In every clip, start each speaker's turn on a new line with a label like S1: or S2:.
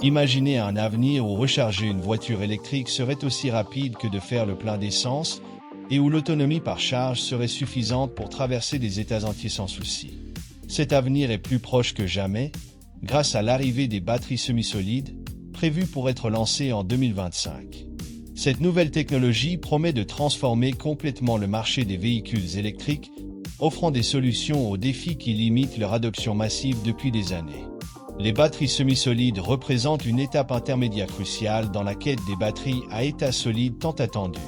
S1: Imaginez un avenir où recharger une voiture électrique serait aussi rapide que de faire le plein d'essence et où l'autonomie par charge serait suffisante pour traverser des États entiers sans souci. Cet avenir est plus proche que jamais grâce à l'arrivée des batteries semi-solides prévues pour être lancées en 2025. Cette nouvelle technologie promet de transformer complètement le marché des véhicules électriques, offrant des solutions aux défis qui limitent leur adoption massive depuis des années. Les batteries semi-solides représentent une étape intermédiaire cruciale dans la quête des batteries à état solide tant attendues.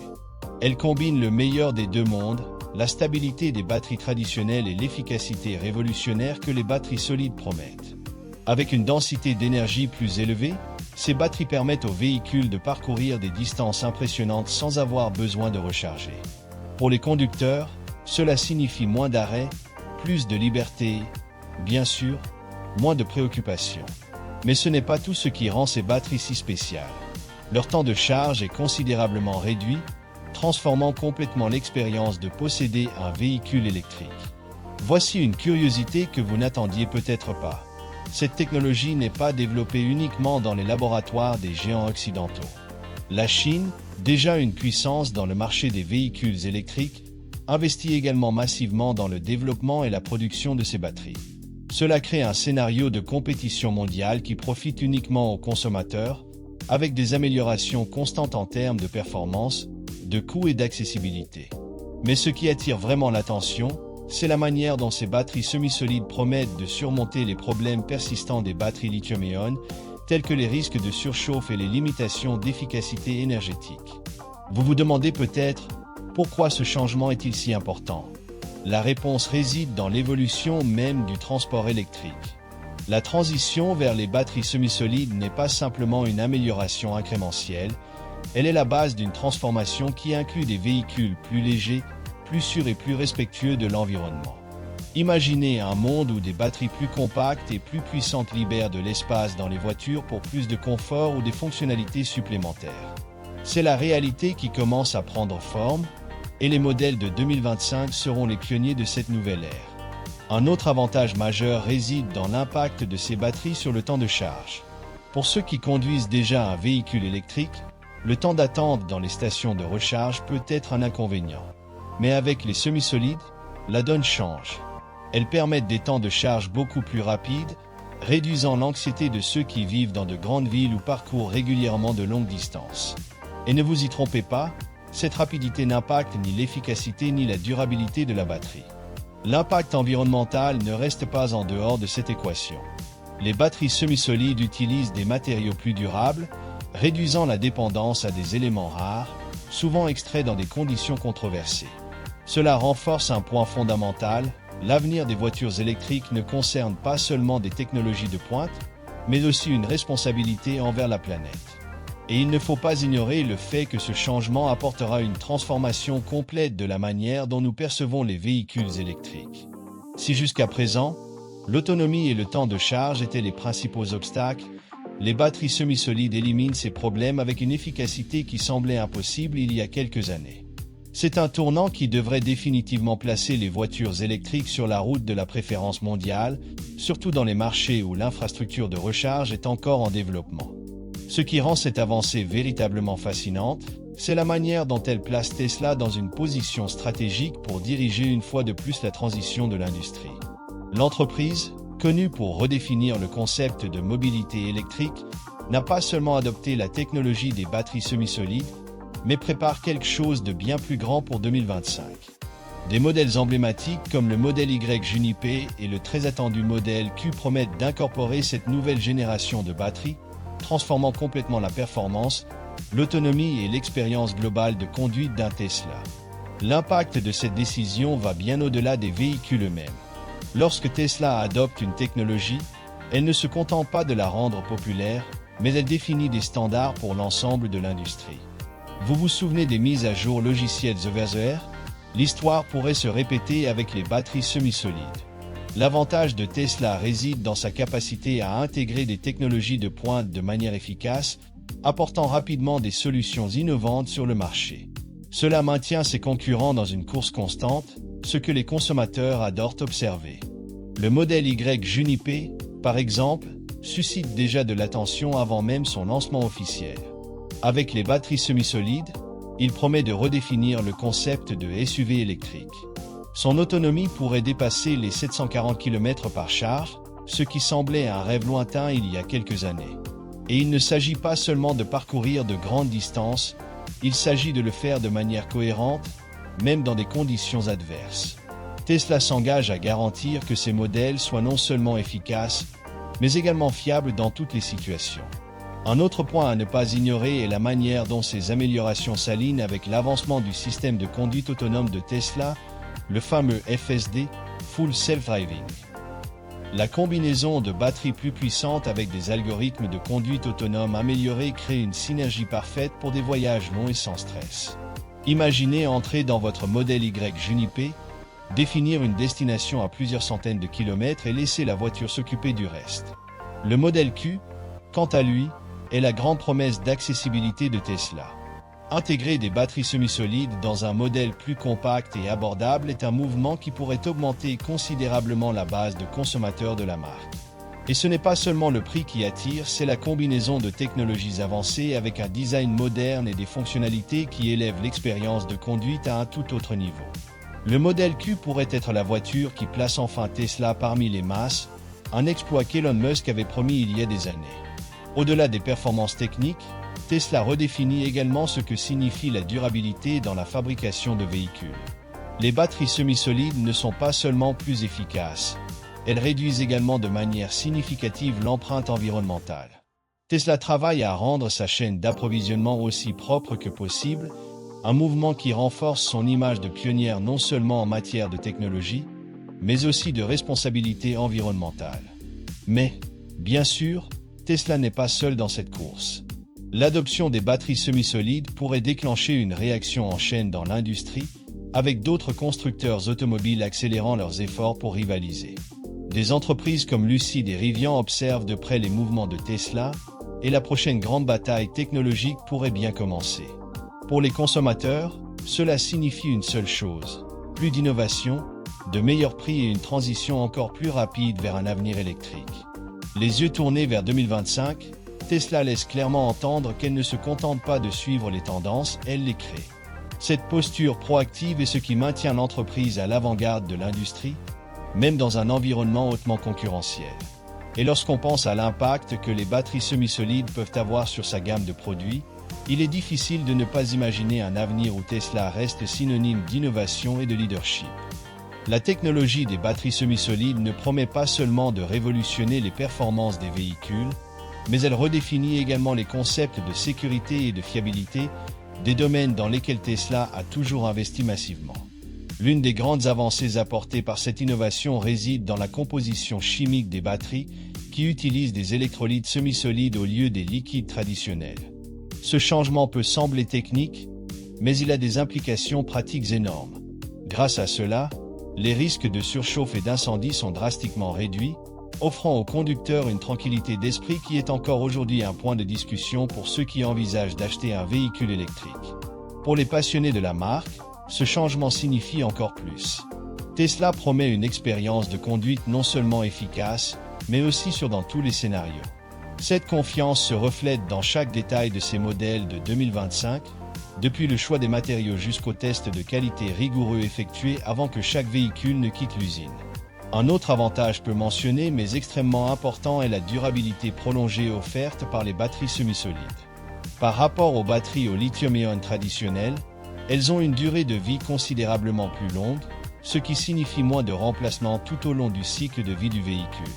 S1: Elles combinent le meilleur des deux mondes, la stabilité des batteries traditionnelles et l'efficacité révolutionnaire que les batteries solides promettent. Avec une densité d'énergie plus élevée, ces batteries permettent aux véhicules de parcourir des distances impressionnantes sans avoir besoin de recharger. Pour les conducteurs, cela signifie moins d'arrêts, plus de liberté, bien sûr, moins de préoccupations. Mais ce n'est pas tout ce qui rend ces batteries si spéciales. Leur temps de charge est considérablement réduit, transformant complètement l'expérience de posséder un véhicule électrique. Voici une curiosité que vous n'attendiez peut-être pas. Cette technologie n'est pas développée uniquement dans les laboratoires des géants occidentaux. La Chine, déjà une puissance dans le marché des véhicules électriques, investit également massivement dans le développement et la production de ces batteries. Cela crée un scénario de compétition mondiale qui profite uniquement aux consommateurs, avec des améliorations constantes en termes de performance, de coût et d'accessibilité. Mais ce qui attire vraiment l'attention, c'est la manière dont ces batteries semi-solides promettent de surmonter les problèmes persistants des batteries lithium-ion, tels que les risques de surchauffe et les limitations d'efficacité énergétique. Vous vous demandez peut-être, pourquoi ce changement est-il si important ? La réponse réside dans l'évolution même du transport électrique. La transition vers les batteries semi-solides n'est pas simplement une amélioration incrémentielle, elle est la base d'une transformation qui inclut des véhicules plus légers, plus sûrs et plus respectueux de l'environnement. Imaginez un monde où des batteries plus compactes et plus puissantes libèrent de l'espace dans les voitures pour plus de confort ou des fonctionnalités supplémentaires. C'est la réalité qui commence à prendre forme, et les modèles de 2025 seront les pionniers de cette nouvelle ère. Un autre avantage majeur réside dans l'impact de ces batteries sur le temps de charge. Pour ceux qui conduisent déjà un véhicule électrique, le temps d'attente dans les stations de recharge peut être un inconvénient. Mais avec les semi-solides, la donne change. Elles permettent des temps de charge beaucoup plus rapides, réduisant l'anxiété de ceux qui vivent dans de grandes villes ou parcourent régulièrement de longues distances. Et ne vous y trompez pas, cette rapidité n'impacte ni l'efficacité ni la durabilité de la batterie. L'impact environnemental ne reste pas en dehors de cette équation. Les batteries semi-solides utilisent des matériaux plus durables, réduisant la dépendance à des éléments rares, souvent extraits dans des conditions controversées. Cela renforce un point fondamental, l'avenir des voitures électriques ne concerne pas seulement des technologies de pointe, mais aussi une responsabilité envers la planète. Et il ne faut pas ignorer le fait que ce changement apportera une transformation complète de la manière dont nous percevons les véhicules électriques. Si jusqu'à présent, l'autonomie et le temps de charge étaient les principaux obstacles, les batteries semi-solides éliminent ces problèmes avec une efficacité qui semblait impossible il y a quelques années. C'est un tournant qui devrait définitivement placer les voitures électriques sur la route de la préférence mondiale, surtout dans les marchés où l'infrastructure de recharge est encore en développement. Ce qui rend cette avancée véritablement fascinante, c'est la manière dont elle place Tesla dans une position stratégique pour diriger une fois de plus la transition de l'industrie. L'entreprise, connue pour redéfinir le concept de mobilité électrique, n'a pas seulement adopté la technologie des batteries semi-solides, mais prépare quelque chose de bien plus grand pour 2025. Des modèles emblématiques comme le modèle Y Juniper et le très attendu modèle Q promettent d'incorporer cette nouvelle génération de batteries, transformant complètement la performance, l'autonomie et l'expérience globale de conduite d'un Tesla. L'impact de cette décision va bien au-delà des véhicules eux-mêmes. Lorsque Tesla adopte une technologie, elle ne se contente pas de la rendre populaire, mais elle définit des standards pour l'ensemble de l'industrie. Vous vous souvenez des mises à jour logicielles over-the-air ? L'histoire pourrait se répéter avec les batteries semi-solides. L'avantage de Tesla réside dans sa capacité à intégrer des technologies de pointe de manière efficace, apportant rapidement des solutions innovantes sur le marché. Cela maintient ses concurrents dans une course constante, ce que les consommateurs adorent observer. Le modèle Y Juniper, par exemple, suscite déjà de l'attention avant même son lancement officiel. Avec les batteries semi-solides, il promet de redéfinir le concept de SUV électrique. Son autonomie pourrait dépasser les 740 km par charge, ce qui semblait un rêve lointain il y a quelques années. Et il ne s'agit pas seulement de parcourir de grandes distances, il s'agit de le faire de manière cohérente, même dans des conditions adverses. Tesla s'engage à garantir que ses modèles soient non seulement efficaces, mais également fiables dans toutes les situations. Un autre point à ne pas ignorer est la manière dont ces améliorations s'alignent avec l'avancement du système de conduite autonome de Tesla, le fameux FSD, Full Self-Driving. La combinaison de batteries plus puissantes avec des algorithmes de conduite autonome améliorés crée une synergie parfaite pour des voyages longs et sans stress. Imaginez entrer dans votre modèle Y Juniper, définir une destination à plusieurs centaines de kilomètres et laisser la voiture s'occuper du reste. Le modèle Q, quant à lui, est la grande promesse d'accessibilité de Tesla. Intégrer des batteries semi-solides dans un modèle plus compact et abordable est un mouvement qui pourrait augmenter considérablement la base de consommateurs de la marque. Et ce n'est pas seulement le prix qui attire, c'est la combinaison de technologies avancées avec un design moderne et des fonctionnalités qui élèvent l'expérience de conduite à un tout autre niveau. Le modèle Q pourrait être la voiture qui place enfin Tesla parmi les masses, un exploit qu'Elon Musk avait promis il y a des années. Au-delà des performances techniques, Tesla redéfinit également ce que signifie la durabilité dans la fabrication de véhicules. Les batteries semi-solides ne sont pas seulement plus efficaces, elles réduisent également de manière significative l'empreinte environnementale. Tesla travaille à rendre sa chaîne d'approvisionnement aussi propre que possible, un mouvement qui renforce son image de pionnière non seulement en matière de technologie, mais aussi de responsabilité environnementale. Mais, bien sûr, Tesla n'est pas seul dans cette course. L'adoption des batteries semi-solides pourrait déclencher une réaction en chaîne dans l'industrie, avec d'autres constructeurs automobiles accélérant leurs efforts pour rivaliser. Des entreprises comme Lucid et Rivian observent de près les mouvements de Tesla, et la prochaine grande bataille technologique pourrait bien commencer. Pour les consommateurs, cela signifie une seule chose: plus d'innovation, de meilleurs prix et une transition encore plus rapide vers un avenir électrique. Les yeux tournés vers 2025, Tesla laisse clairement entendre qu'elle ne se contente pas de suivre les tendances, elle les crée. Cette posture proactive est ce qui maintient l'entreprise à l'avant-garde de l'industrie, même dans un environnement hautement concurrentiel. Et lorsqu'on pense à l'impact que les batteries semi-solides peuvent avoir sur sa gamme de produits, il est difficile de ne pas imaginer un avenir où Tesla reste synonyme d'innovation et de leadership. La technologie des batteries semi-solides ne promet pas seulement de révolutionner les performances des véhicules, mais elle redéfinit également les concepts de sécurité et de fiabilité, des domaines dans lesquels Tesla a toujours investi massivement. L'une des grandes avancées apportées par cette innovation réside dans la composition chimique des batteries, qui utilisent des électrolytes semi-solides au lieu des liquides traditionnels. Ce changement peut sembler technique, mais il a des implications pratiques énormes. Grâce à cela, les risques de surchauffe et d'incendie sont drastiquement réduits, offrant aux conducteurs une tranquillité d'esprit qui est encore aujourd'hui un point de discussion pour ceux qui envisagent d'acheter un véhicule électrique. Pour les passionnés de la marque, ce changement signifie encore plus. Tesla promet une expérience de conduite non seulement efficace, mais aussi sûre dans tous les scénarios. Cette confiance se reflète dans chaque détail de ces modèles de 2025, depuis le choix des matériaux jusqu'aux tests de qualité rigoureux effectués avant que chaque véhicule ne quitte l'usine. Un autre avantage peu mentionné mais extrêmement important est la durabilité prolongée offerte par les batteries semi-solides. Par rapport aux batteries au lithium-ion traditionnelles, elles ont une durée de vie considérablement plus longue, ce qui signifie moins de remplacements tout au long du cycle de vie du véhicule.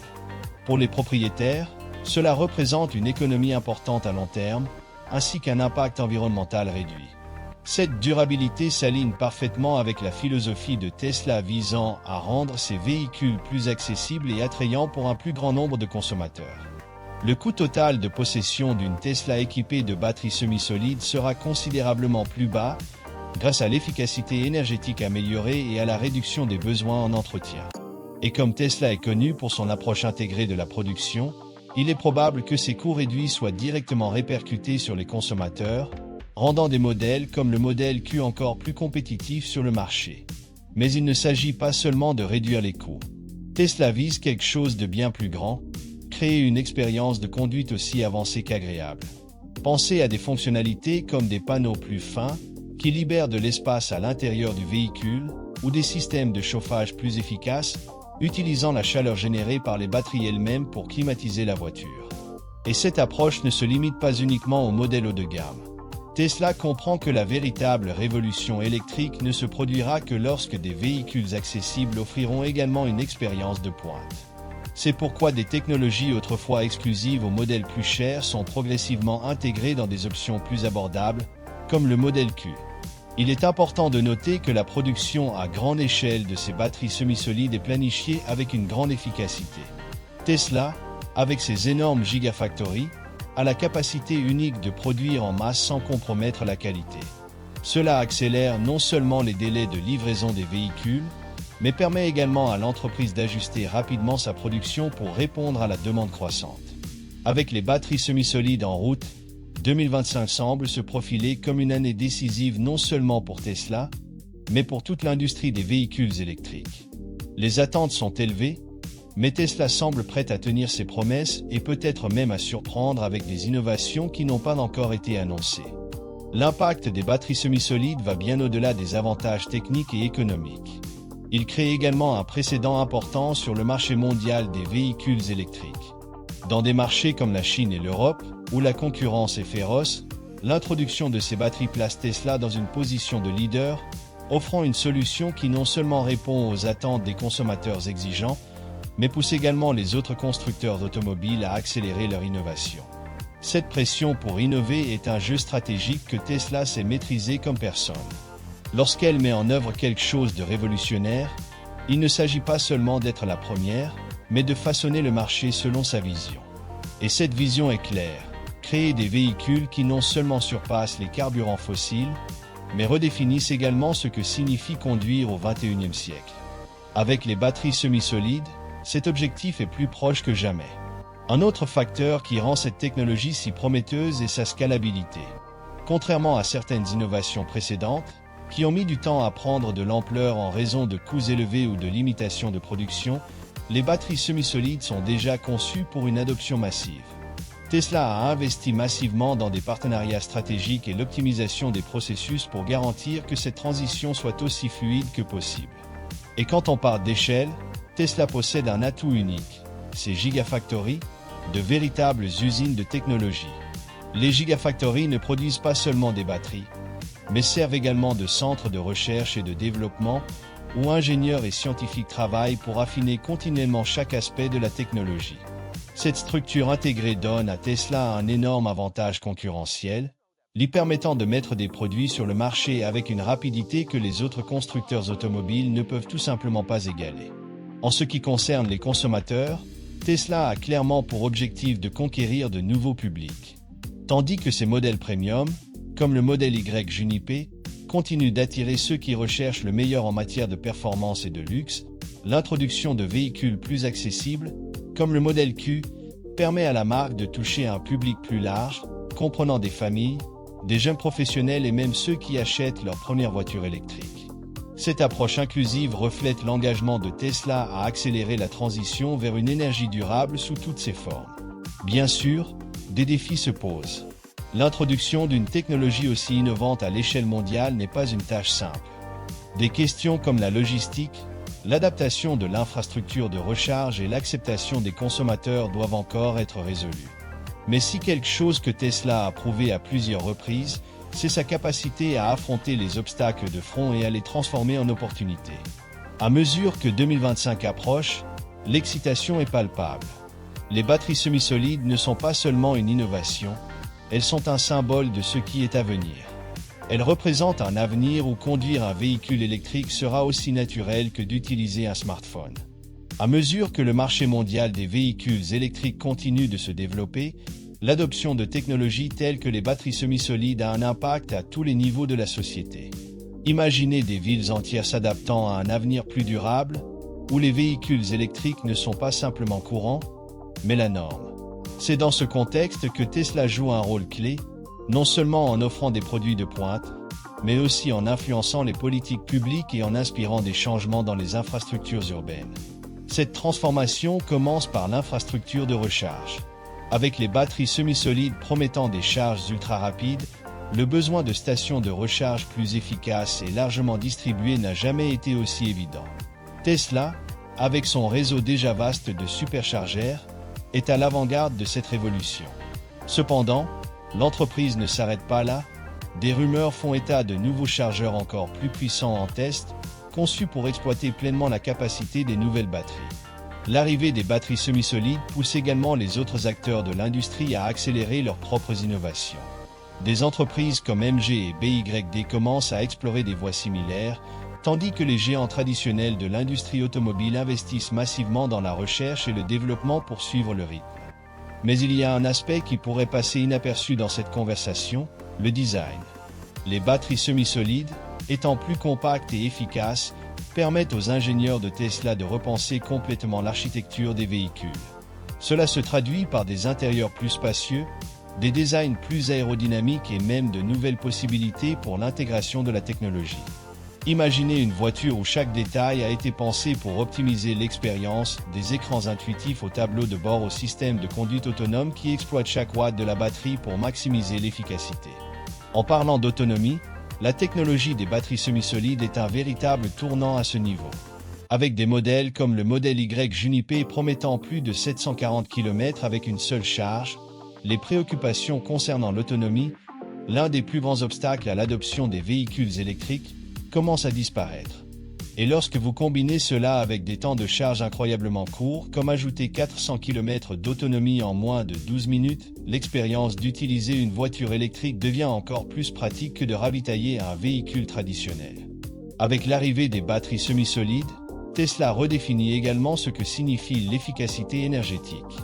S1: Pour les propriétaires, cela représente une économie importante à long terme, ainsi qu'un impact environnemental réduit. Cette durabilité s'aligne parfaitement avec la philosophie de Tesla visant à rendre ses véhicules plus accessibles et attrayants pour un plus grand nombre de consommateurs. Le coût total de possession d'une Tesla équipée de batteries semi-solides sera considérablement plus bas, grâce à l'efficacité énergétique améliorée et à la réduction des besoins en entretien. Et comme Tesla est connu pour son approche intégrée de la production, il est probable que ces coûts réduits soient directement répercutés sur les consommateurs, rendant des modèles comme le modèle Q encore plus compétitifs sur le marché. Mais il ne s'agit pas seulement de réduire les coûts. Tesla vise quelque chose de bien plus grand, créer une expérience de conduite aussi avancée qu'agréable. Pensez à des fonctionnalités comme des panneaux plus fins, qui libèrent de l'espace à l'intérieur du véhicule, ou des systèmes de chauffage plus efficaces, utilisant la chaleur générée par les batteries elles-mêmes pour climatiser la voiture. Et cette approche ne se limite pas uniquement aux modèles haut de gamme. Tesla comprend que la véritable révolution électrique ne se produira que lorsque des véhicules accessibles offriront également une expérience de pointe. C'est pourquoi des technologies autrefois exclusives aux modèles plus chers sont progressivement intégrées dans des options plus abordables, comme le modèle Q. Il est important de noter que la production à grande échelle de ces batteries semi-solides est planifiée avec une grande efficacité. Tesla, avec ses énormes gigafactories, a la capacité unique de produire en masse sans compromettre la qualité. Cela accélère non seulement les délais de livraison des véhicules, mais permet également à l'entreprise d'ajuster rapidement sa production pour répondre à la demande croissante. Avec les batteries semi-solides en route, 2025 semble se profiler comme une année décisive non seulement pour Tesla, mais pour toute l'industrie des véhicules électriques. Les attentes sont élevées, mais Tesla semble prête à tenir ses promesses et peut-être même à surprendre avec des innovations qui n'ont pas encore été annoncées. L'impact des batteries semi-solides va bien au-delà des avantages techniques et économiques. Il crée également un précédent important sur le marché mondial des véhicules électriques. Dans des marchés comme la Chine et l'Europe, où la concurrence est féroce, l'introduction de ces batteries place Tesla dans une position de leader, offrant une solution qui non seulement répond aux attentes des consommateurs exigeants, mais pousse également les autres constructeurs automobiles à accélérer leur innovation. Cette pression pour innover est un jeu stratégique que Tesla sait maîtriser comme personne. Lorsqu'elle met en œuvre quelque chose de révolutionnaire, il ne s'agit pas seulement d'être la première, mais de façonner le marché selon sa vision. Et cette vision est claire, créer des véhicules qui non seulement surpassent les carburants fossiles, mais redéfinissent également ce que signifie conduire au XXIe siècle. Avec les batteries semi-solides, cet objectif est plus proche que jamais. Un autre facteur qui rend cette technologie si prometteuse est sa scalabilité. Contrairement à certaines innovations précédentes, qui ont mis du temps à prendre de l'ampleur en raison de coûts élevés ou de limitations de production, les batteries semi-solides sont déjà conçues pour une adoption massive. Tesla a investi massivement dans des partenariats stratégiques et l'optimisation des processus pour garantir que cette transition soit aussi fluide que possible. Et quand on parle d'échelle, Tesla possède un atout unique, ses gigafactories, de véritables usines de technologie. Les gigafactories ne produisent pas seulement des batteries, mais servent également de centres de recherche et de développement où ingénieurs et scientifiques travaillent pour affiner continuellement chaque aspect de la technologie. Cette structure intégrée donne à Tesla un énorme avantage concurrentiel, lui permettant de mettre des produits sur le marché avec une rapidité que les autres constructeurs automobiles ne peuvent tout simplement pas égaler. En ce qui concerne les consommateurs, Tesla a clairement pour objectif de conquérir de nouveaux publics. Tandis que ses modèles premium, comme le modèle Y Juniper, continuent d'attirer ceux qui recherchent le meilleur en matière de performance et de luxe, l'introduction de véhicules plus accessibles, comme le modèle Q, permet à la marque de toucher un public plus large, comprenant des familles, des jeunes professionnels et même ceux qui achètent leur première voiture électrique. Cette approche inclusive reflète l'engagement de Tesla à accélérer la transition vers une énergie durable sous toutes ses formes. Bien sûr, des défis se posent. L'introduction d'une technologie aussi innovante à l'échelle mondiale n'est pas une tâche simple. Des questions comme la logistique, l'adaptation de l'infrastructure de recharge et l'acceptation des consommateurs doivent encore être résolues. Mais si quelque chose que Tesla a prouvé à plusieurs reprises, c'est sa capacité à affronter les obstacles de front et à les transformer en opportunités. À mesure que 2025 approche, l'excitation est palpable. Les batteries semi-solides ne sont pas seulement une innovation, elles sont un symbole de ce qui est à venir. Elles représentent un avenir où conduire un véhicule électrique sera aussi naturel que d'utiliser un smartphone. À mesure que le marché mondial des véhicules électriques continue de se développer, l'adoption de technologies telles que les batteries semi-solides a un impact à tous les niveaux de la société. Imaginez des villes entières s'adaptant à un avenir plus durable, où les véhicules électriques ne sont pas simplement courants, mais la norme. C'est dans ce contexte que Tesla joue un rôle clé, non seulement en offrant des produits de pointe, mais aussi en influençant les politiques publiques et en inspirant des changements dans les infrastructures urbaines. Cette transformation commence par l'infrastructure de recharge. Avec les batteries semi-solides promettant des charges ultra rapides, le besoin de stations de recharge plus efficaces et largement distribuées n'a jamais été aussi évident. Tesla, avec son réseau déjà vaste de superchargeurs, est à l'avant-garde de cette révolution. Cependant, l'entreprise ne s'arrête pas là. Des rumeurs font état de nouveaux chargeurs encore plus puissants en test, conçus pour exploiter pleinement la capacité des nouvelles batteries. L'arrivée des batteries semi-solides pousse également les autres acteurs de l'industrie à accélérer leurs propres innovations. Des entreprises comme MG et BYD commencent à explorer des voies similaires, tandis que les géants traditionnels de l'industrie automobile investissent massivement dans la recherche et le développement pour suivre le rythme. Mais il y a un aspect qui pourrait passer inaperçu dans cette conversation, le design. Les batteries semi-solides, étant plus compactes et efficaces, permettent aux ingénieurs de Tesla de repenser complètement l'architecture des véhicules. Cela se traduit par des intérieurs plus spacieux, des designs plus aérodynamiques et même de nouvelles possibilités pour l'intégration de la technologie. Imaginez une voiture où chaque détail a été pensé pour optimiser l'expérience, des écrans intuitifs au tableau de bord au système de conduite autonome qui exploite chaque watt de la batterie pour maximiser l'efficacité. En parlant d'autonomie, la technologie des batteries semi-solides est un véritable tournant à ce niveau. Avec des modèles comme le modèle Y Juniper promettant plus de 740 km avec une seule charge, les préoccupations concernant l'autonomie, l'un des plus grands obstacles à l'adoption des véhicules électriques, commencent à disparaître. Et lorsque vous combinez cela avec des temps de charge incroyablement courts, comme ajouter 400 km d'autonomie en moins de 12 minutes, l'expérience d'utiliser une voiture électrique devient encore plus pratique que de ravitailler un véhicule traditionnel. Avec l'arrivée des batteries semi-solides, Tesla redéfinit également ce que signifie l'efficacité énergétique.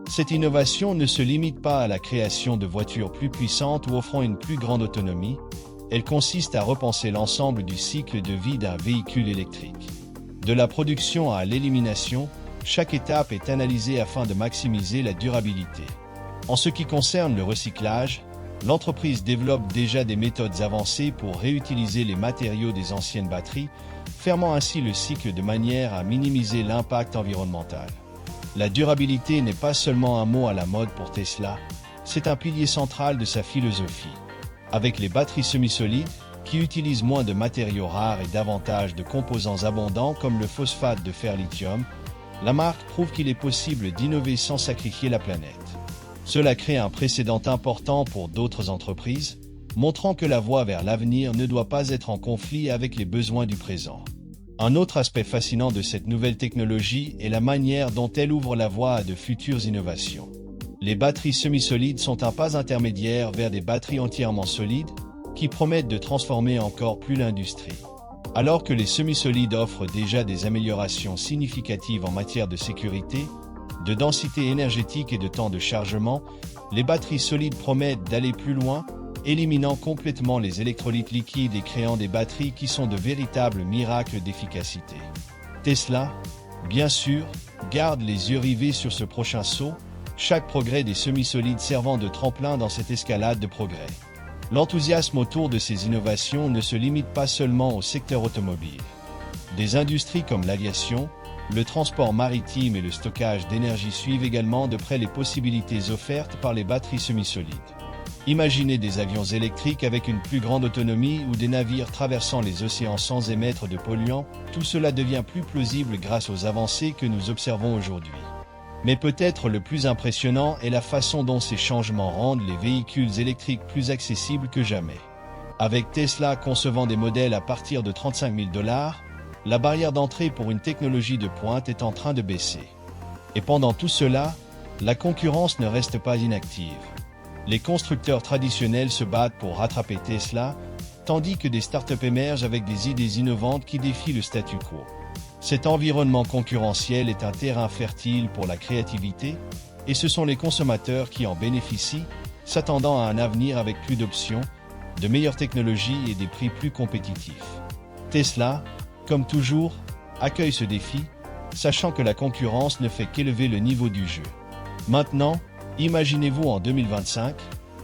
S1: Cette innovation ne se limite pas à la création de voitures plus puissantes ou offrant une plus grande autonomie, elle consiste à repenser l'ensemble du cycle de vie d'un véhicule électrique. De la production à l'élimination, chaque étape est analysée afin de maximiser la durabilité. En ce qui concerne le recyclage, l'entreprise développe déjà des méthodes avancées pour réutiliser les matériaux des anciennes batteries, fermant ainsi le cycle de manière à minimiser l'impact environnemental. La durabilité n'est pas seulement un mot à la mode pour Tesla, c'est un pilier central de sa philosophie. Avec les batteries semi-solides, qui utilisent moins de matériaux rares et davantage de composants abondants comme le phosphate de fer lithium, la marque prouve qu'il est possible d'innover sans sacrifier la planète. Cela crée un précédent important pour d'autres entreprises, montrant que la voie vers l'avenir ne doit pas être en conflit avec les besoins du présent. Un autre aspect fascinant de cette nouvelle technologie est la manière dont elle ouvre la voie à de futures innovations. Les batteries semi-solides sont un pas intermédiaire vers des batteries entièrement solides, qui promettent de transformer encore plus l'industrie. Alors que les semi-solides offrent déjà des améliorations significatives en matière de sécurité, de densité énergétique et de temps de chargement, les batteries solides promettent d'aller plus loin, éliminant complètement les électrolytes liquides et créant des batteries qui sont de véritables miracles d'efficacité. Tesla, bien sûr, garde les yeux rivés sur ce prochain saut, chaque progrès des semi-solides servant de tremplin dans cette escalade de progrès. L'enthousiasme autour de ces innovations ne se limite pas seulement au secteur automobile. Des industries comme l'aviation, le transport maritime et le stockage d'énergie suivent également de près les possibilités offertes par les batteries semi-solides. Imaginez des avions électriques avec une plus grande autonomie ou des navires traversant les océans sans émettre de polluants, tout cela devient plus plausible grâce aux avancées que nous observons aujourd'hui. Mais peut-être le plus impressionnant est la façon dont ces changements rendent les véhicules électriques plus accessibles que jamais. Avec Tesla concevant des modèles à partir de 35 000 $, la barrière d'entrée pour une technologie de pointe est en train de baisser. Et pendant tout cela, la concurrence ne reste pas inactive. Les constructeurs traditionnels se battent pour rattraper Tesla, tandis que des startups émergent avec des idées innovantes qui défient le statu quo. Cet environnement concurrentiel est un terrain fertile pour la créativité, et ce sont les consommateurs qui en bénéficient, s'attendant à un avenir avec plus d'options, de meilleures technologies et des prix plus compétitifs. Tesla, comme toujours, accueille ce défi, sachant que la concurrence ne fait qu'élever le niveau du jeu. Maintenant, imaginez-vous en 2025,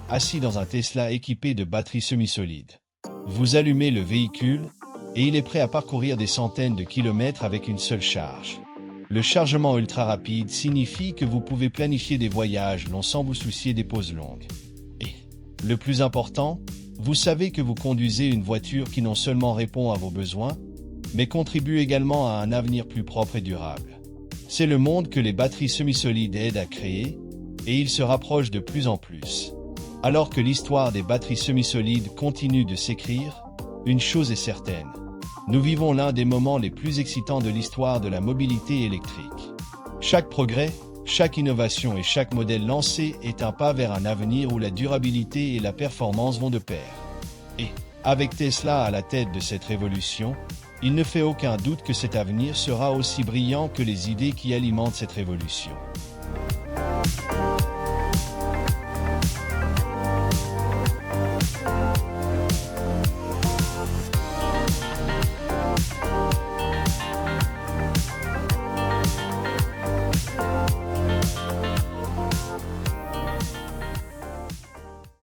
S1: assis dans un Tesla équipé de batteries semi-solides. Vous allumez le véhicule, et il est prêt à parcourir des centaines de kilomètres avec une seule charge. Le chargement ultra rapide signifie que vous pouvez planifier des voyages longs sans vous soucier des pauses longues. Et, le plus important, vous savez que vous conduisez une voiture qui non seulement répond à vos besoins, mais contribue également à un avenir plus propre et durable. C'est le monde que les batteries semi-solides aident à créer, et il se rapproche de plus en plus. Alors que l'histoire des batteries semi-solides continue de s'écrire, une chose est certaine. Nous vivons l'un des moments les plus excitants de l'histoire de la mobilité électrique. Chaque progrès, chaque innovation et chaque modèle lancé est un pas vers un avenir où la durabilité et la performance vont de pair. Et, avec Tesla à la tête de cette révolution, il ne fait aucun doute que cet avenir sera aussi brillant que les idées qui alimentent cette révolution.